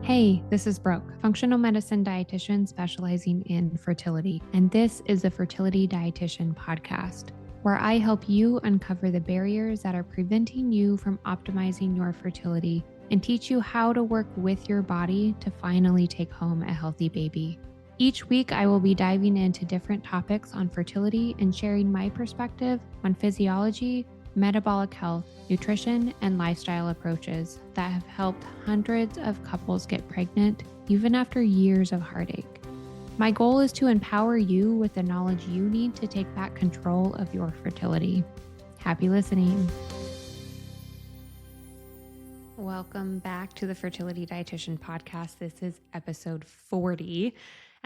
Hey, this is Brooke, functional medicine dietitian specializing in fertility, and this is the Fertility Dietitian podcast, where I help you uncover the barriers that are preventing you from optimizing your fertility and teach you how to work with your body to finally take home a healthy baby. Each week, I will be diving into different topics on fertility and sharing my perspective on physiology, metabolic health, nutrition, and lifestyle approaches that have helped hundreds of couples get pregnant even after years of heartache. My goal is to empower you with the knowledge you need to take back control of your fertility. Happy listening. Welcome back to the Fertility Dietitian podcast. This is episode 40.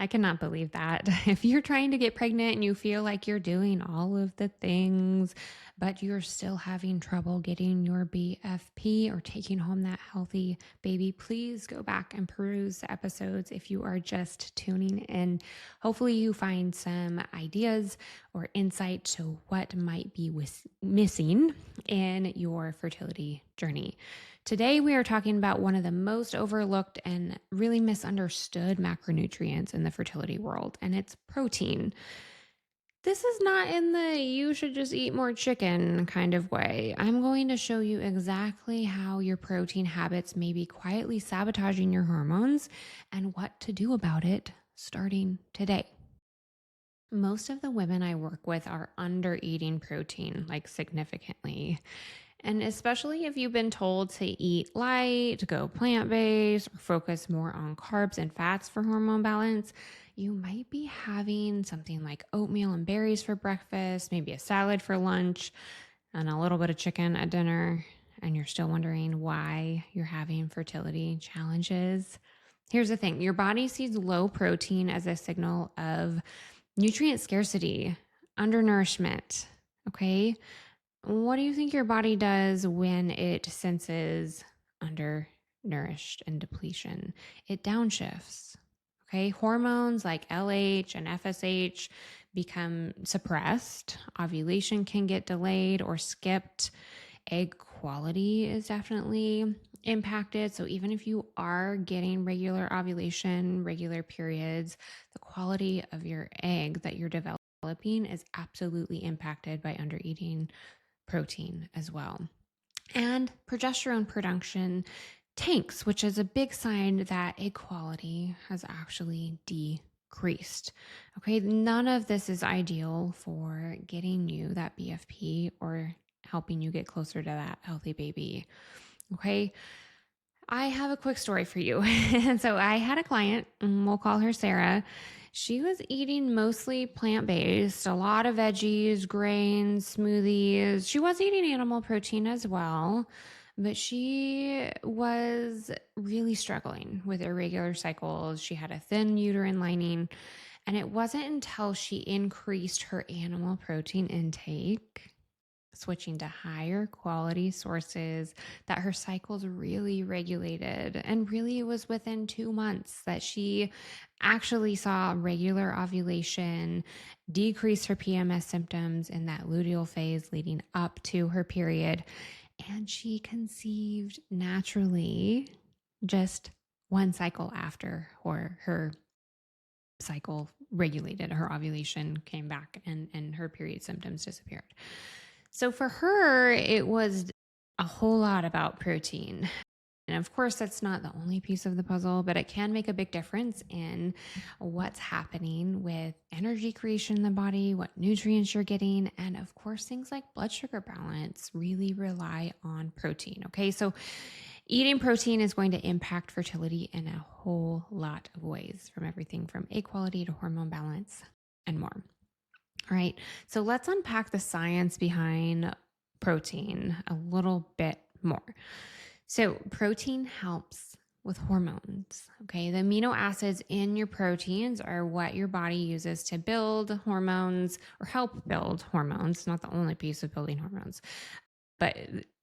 I cannot believe that. If you're trying to get pregnant and you feel like you're doing all of the things, but you're still having trouble getting your BFP or taking home that healthy baby, please go back and peruse the episodes if you are just tuning in. Hopefully you find some ideas or insight to what might be missing in your fertility journey. Today, we are talking about one of the most overlooked and really misunderstood macronutrients in the fertility world, and it's protein. This is not in the you should just eat more chicken kind of way. I'm going to show you exactly how your protein habits may be quietly sabotaging your hormones and what to do about it starting today. Most of the women I work with are under eating protein, like significantly. And especially if you've been told to eat light, to go plant-based, or focus more on carbs and fats for hormone balance, you might be having something like oatmeal and berries for breakfast, maybe a salad for lunch, and a little bit of chicken at dinner, and you're still wondering why you're having fertility challenges. Here's the thing. Your body sees low protein as a signal of nutrient scarcity, undernourishment, okay? What do you think your body does when it senses undernourished and depletion? It downshifts. Okay. Hormones like LH and FSH become suppressed. Ovulation can get delayed or skipped. Egg quality is definitely impacted. So even if you are getting regular ovulation, regular periods, the quality of your egg that you're developing is absolutely impacted by undereating protein as well. And progesterone production tanks, which is a big sign that egg quality has actually decreased. Okay, none of this is ideal for getting you that BFP or helping you get closer to that healthy baby. Okay, I have a quick story for you. So I had a client, and we'll call her Sarah. She was eating mostly plant-based, a lot of veggies, grains, smoothies. She was eating animal protein as well, but she was really struggling with irregular cycles. She had a thin uterine lining, and it wasn't until she increased her animal protein intake, switching to higher quality sources, that her cycles really regulated. And really, it was within 2 months that she actually saw regular ovulation, decrease her PMS symptoms in that luteal phase leading up to her period. And she conceived naturally just one cycle after her cycle regulated, her ovulation came back, and her period symptoms disappeared. So for her, it was a whole lot about protein. And of course, that's not the only piece of the puzzle, but it can make a big difference in what's happening with energy creation in the body, what nutrients you're getting. And of course, things like blood sugar balance really rely on protein. Okay. So eating protein is going to impact fertility in a whole lot of ways, from everything from egg quality to hormone balance and more. All right, so let's unpack the science behind protein a little bit more. So protein helps with hormones, okay? The amino acids in your proteins are what your body uses to build hormones or help build hormones, not the only piece of building hormones. But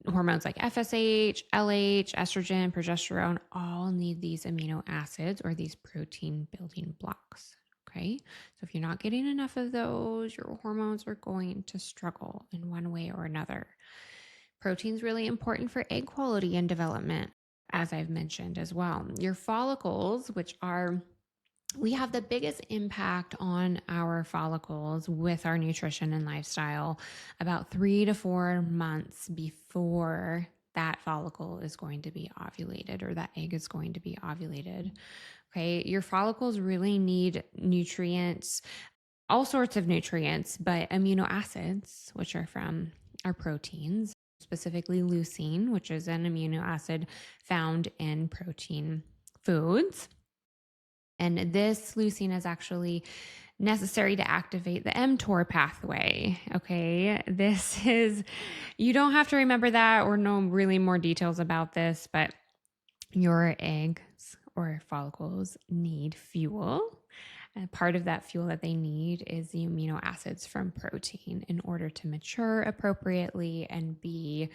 hormones like FSH, LH, estrogen, progesterone all need these amino acids or these protein building blocks. Okay. So if you're not getting enough of those, your hormones are going to struggle in one way or another. Protein's really important for egg quality and development. as I've mentioned as well. Your follicles, we have the biggest impact on our follicles with our nutrition and lifestyle about 3 to 4 months before that follicle is going to be ovulated or that egg is going to be ovulated. Okay. Your follicles really need nutrients, all sorts of nutrients, but amino acids, which are from our proteins, specifically leucine, which is an amino acid found in protein foods. And this leucine is actually necessary to activate the mTOR pathway. Okay. You don't have to remember that or know really more details about this, but your eggs or follicles need fuel. And part of that fuel that they need is the amino acids from protein in order to mature appropriately and be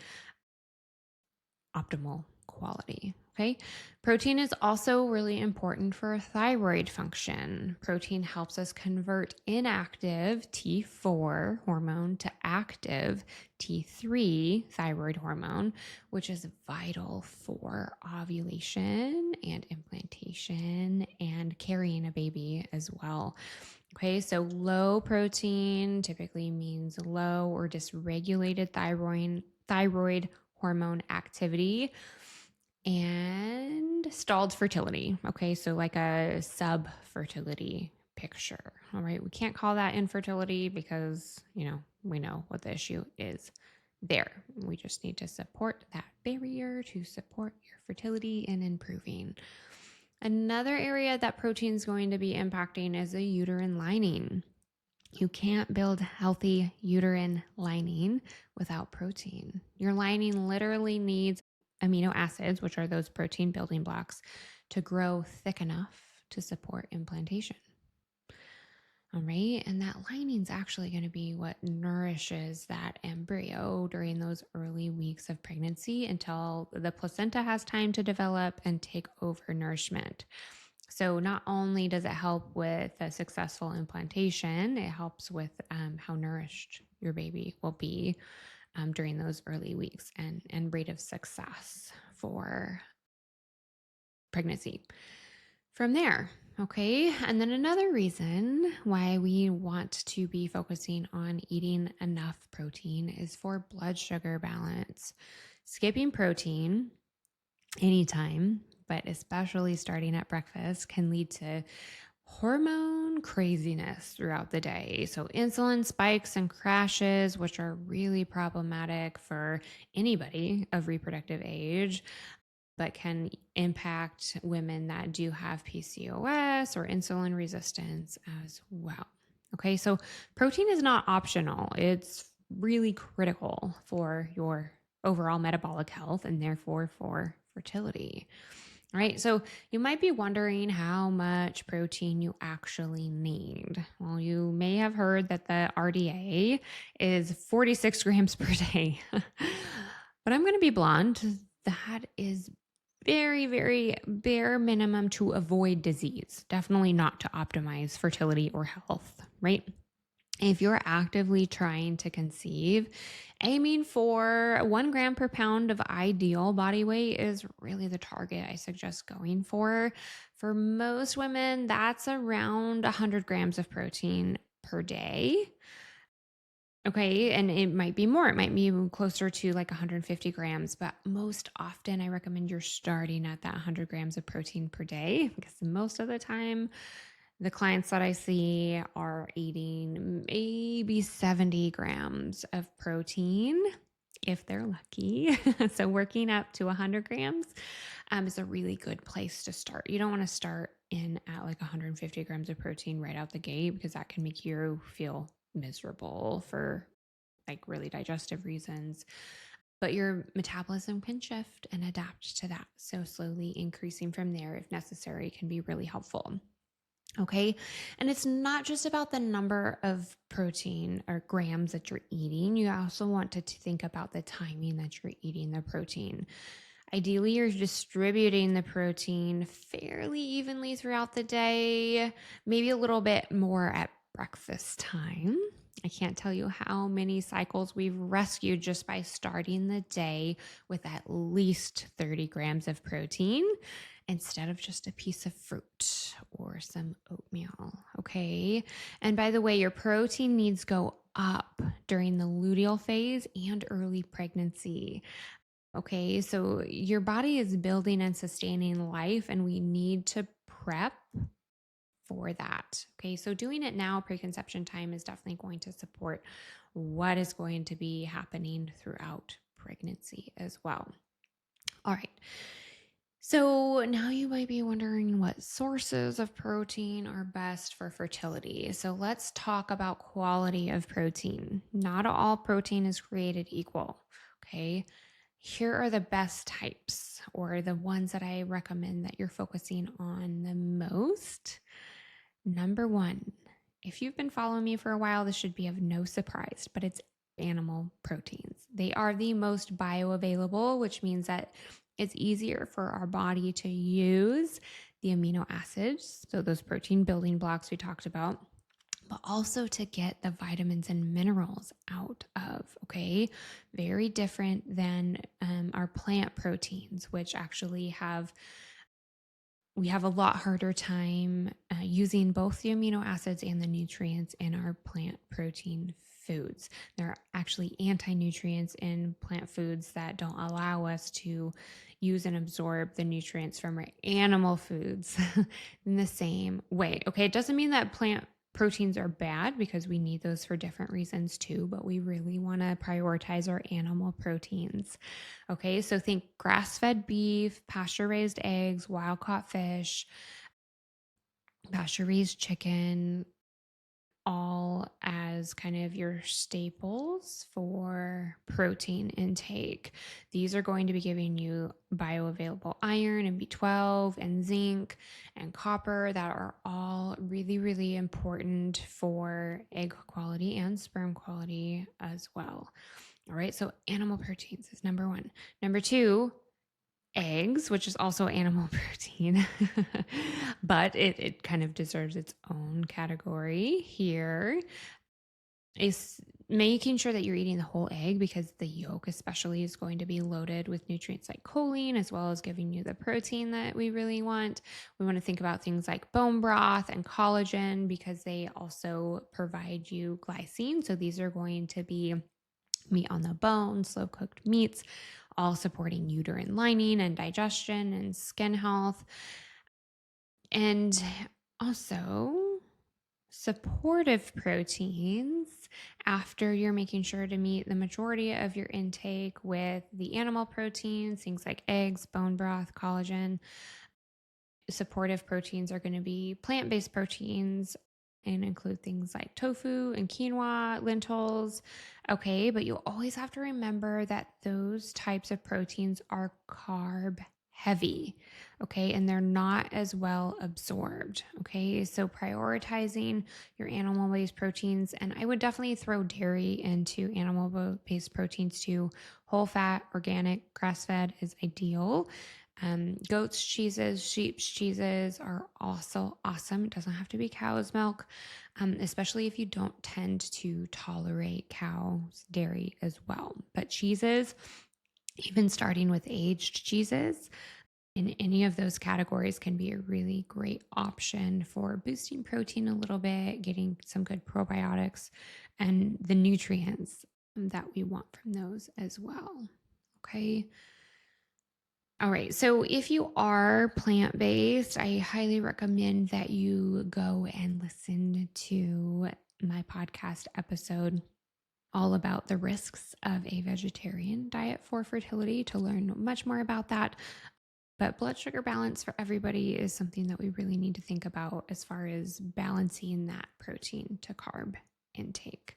optimal quality. Okay. Protein is also really important for thyroid function. Protein helps us convert inactive T4 hormone to active T3 thyroid hormone, which is vital for ovulation and implantation and carrying a baby as well. Okay, so low protein typically means low or dysregulated thyroid hormone activity and stalled fertility. Okay, so like a sub-fertility picture. All right, we can't call that infertility because, we know what the issue is there. We just need to support that barrier to support your fertility and improving. Another area that protein is going to be impacting is the uterine lining. You can't build healthy uterine lining without protein. Your lining literally needs amino acids, which are those protein building blocks, to grow thick enough to support implantation. All right. And that lining is actually going to be what nourishes that embryo during those early weeks of pregnancy until the placenta has time to develop and take over nourishment. So not only does it help with a successful implantation, it helps with how nourished your baby will be during those early weeks and rate of success for pregnancy. From there, okay. And then another reason why we want to be focusing on eating enough protein is for blood sugar balance. Skipping protein anytime, but especially starting at breakfast, can lead to hormone craziness throughout the day. So insulin spikes and crashes, which are really problematic for anybody of reproductive age, but can impact women that do have PCOS or insulin resistance as well. Okay, so protein is not optional. It's really critical for your overall metabolic health and therefore for fertility. All right, so you might be wondering how much protein you actually need. Well, you may have heard that the RDA is 46 grams per day. But I'm going to be blunt. That is very, very bare minimum to avoid disease. Definitely not to optimize fertility or health, right? If you're actively trying to conceive, aiming for 1 gram per pound of ideal body weight is really the target I suggest going for. For most women, that's around 100 grams of protein per day. Okay, and it might be more. It might be closer to like 150 grams, but most often I recommend you're starting at that 100 grams of protein per day because most of the time, the clients that I see are eating maybe 70 grams of protein if they're lucky. So working up to 100 grams is a really good place to start. You don't want to start in at like 150 grams of protein right out the gate because that can make you feel miserable for like really digestive reasons. But your metabolism can shift and adapt to that. So slowly increasing from there, if necessary, can be really helpful. Okay. And it's not just about the number of protein or grams that you're eating. You also want to think about the timing that you're eating the protein. Ideally, you're distributing the protein fairly evenly throughout the day, maybe a little bit more at breakfast time. I can't tell you how many cycles we've rescued just by starting the day with at least 30 grams of protein instead of just a piece of fruit or some oatmeal. Okay. And by the way, your protein needs go up during the luteal phase and early pregnancy. Okay. So your body is building and sustaining life, and we need to prep for that. Okay. So doing it now, preconception time, is definitely going to support what is going to be happening throughout pregnancy as well. All right. So now you might be wondering what sources of protein are best for fertility. So let's talk about quality of protein. Not all protein is created equal. Okay. Here are the best types, or the ones that I recommend that you're focusing on the most. Number one, if you've been following me for a while, this should be of no surprise, but it's animal proteins. They are the most bioavailable, which means that it's easier for our body to use the amino acids, so those protein building blocks we talked about, but also to get the vitamins and minerals out of. Okay. Very different than our plant proteins, which actually we have a lot harder time using both the amino acids and the nutrients in our plant protein foods. There are actually anti-nutrients in plant foods that don't allow us to use and absorb the nutrients from our animal foods in the same way. Okay, it doesn't mean that plant proteins are bad, because we need those for different reasons too, but we really want to prioritize our animal proteins. Okay, so think grass-fed beef, pasture-raised eggs, wild-caught fish, pasture-raised chicken, all as kind of your staples for protein intake. These are going to be giving you bioavailable iron and B12 and zinc and copper that are all really, really important for egg quality and sperm quality as well. All right, so animal proteins is number one. Number two, eggs, which is also animal protein, but it kind of deserves its own category here, is making sure that you're eating the whole egg, because the yolk especially is going to be loaded with nutrients like choline, as well as giving you the protein that we really want. We want to think about things like bone broth and collagen, because they also provide you glycine. So these are going to be meat on the bone, slow cooked meats, all supporting uterine lining and digestion and skin health. And also supportive proteins after you're making sure to meet the majority of your intake with the animal proteins, things like eggs, bone broth, collagen. Supportive proteins are going to be plant-based proteins and include things like tofu and quinoa, lentils. Okay, but you'll always have to remember that those types of proteins are carb heavy. Okay, and they're not as well absorbed. Okay, so prioritizing your animal-based proteins, and I would definitely throw dairy into animal-based proteins too. Whole fat, organic, grass-fed is ideal. Goats' cheeses, sheep's cheeses are also awesome. It doesn't have to be cow's milk, especially if you don't tend to tolerate cow's dairy as well. But cheeses, even starting with aged cheeses, in any of those categories, can be a really great option for boosting protein a little bit, getting some good probiotics and the nutrients that we want from those as well. Okay. All right. So if you are plant-based, I highly recommend that you go and listen to my podcast episode all about the risks of a vegetarian diet for fertility to learn much more about that. But blood sugar balance for everybody is something that we really need to think about as far as balancing that protein to carb intake.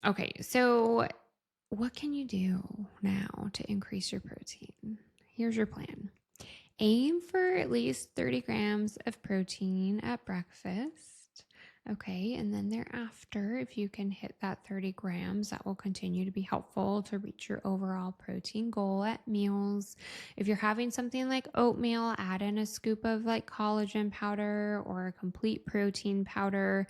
Okay. So what can you do now to increase your protein? Here's your plan. Aim for at least 30 grams of protein at breakfast. Okay, and then thereafter, if you can hit that 30 grams, that will continue to be helpful to reach your overall protein goal at meals. If you're having something like oatmeal, add in a scoop of like collagen powder or a complete protein powder.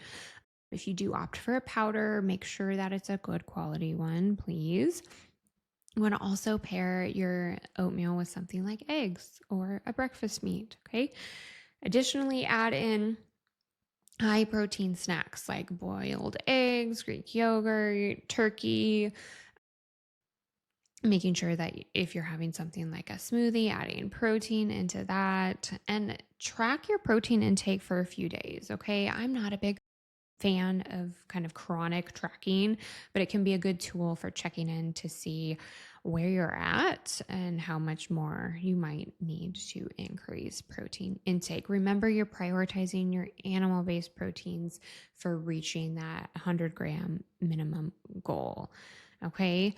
If you do opt for a powder, make sure that it's a good quality one, please. You want to also pair your oatmeal with something like eggs or a breakfast meat, okay? Additionally, add in high protein snacks like boiled eggs, Greek yogurt, turkey, making sure that if you're having something like a smoothie, adding protein into that, and track your protein intake for a few days, okay? I'm not a big fan of kind of chronic tracking, but it can be a good tool for checking in to see where you're at and how much more you might need to increase protein intake. Remember, you're prioritizing your animal-based proteins for reaching that 100-gram minimum goal, okay?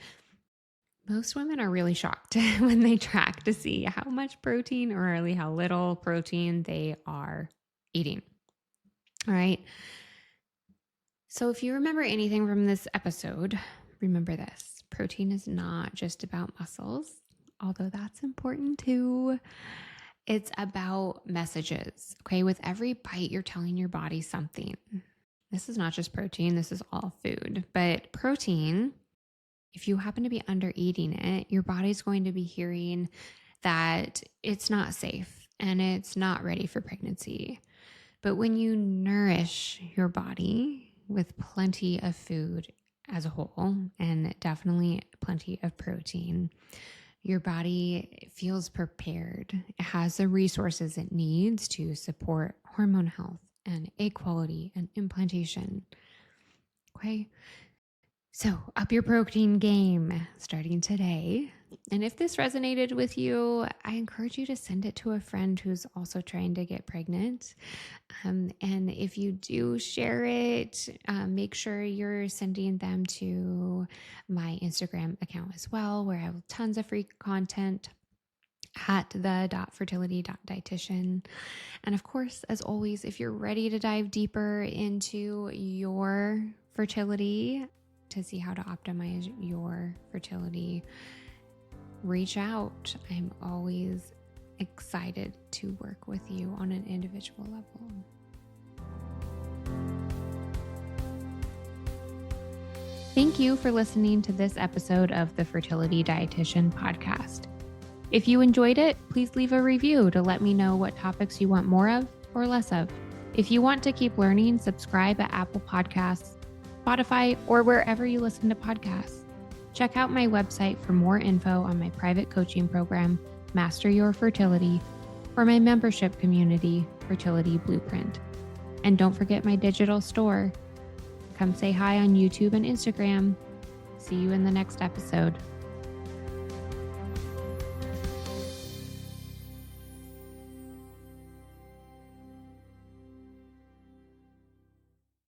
Most women are really shocked when they track to see how much protein or really how little protein they are eating. All right. So if you remember anything from this episode, remember this. Protein is not just about muscles, although that's important too. It's about messages, okay? With every bite, you're telling your body something. This is not just protein. This is all food. But protein, if you happen to be under eating it, your body's going to be hearing that it's not safe and it's not ready for pregnancy. But when you nourish your body with plenty of food as a whole, and definitely plenty of protein, your body feels prepared. It has the resources it needs to support hormone health and egg quality and implantation. Okay. So up your protein game starting today. And if this resonated with you, I encourage you to send it to a friend who's also trying to get pregnant. And if you do share it, make sure you're sending them to my Instagram account as well, where I have tons of free content at the.fertility.dietitian. And of course, as always, if you're ready to dive deeper into your fertility, to see how to optimize your fertility, reach out. I'm always excited to work with you on an individual level. Thank you for listening to this episode of the Fertility Dietitian podcast. If you enjoyed it, please leave a review to let me know what topics you want more of or less of. If you want to keep learning, subscribe at Apple Podcasts, Spotify, or wherever you listen to podcasts. Check out my website for more info on my private coaching program, Master Your Fertility, or my membership community, Fertility Blueprint. And don't forget my digital store. Come say hi on YouTube and Instagram. See you in the next episode.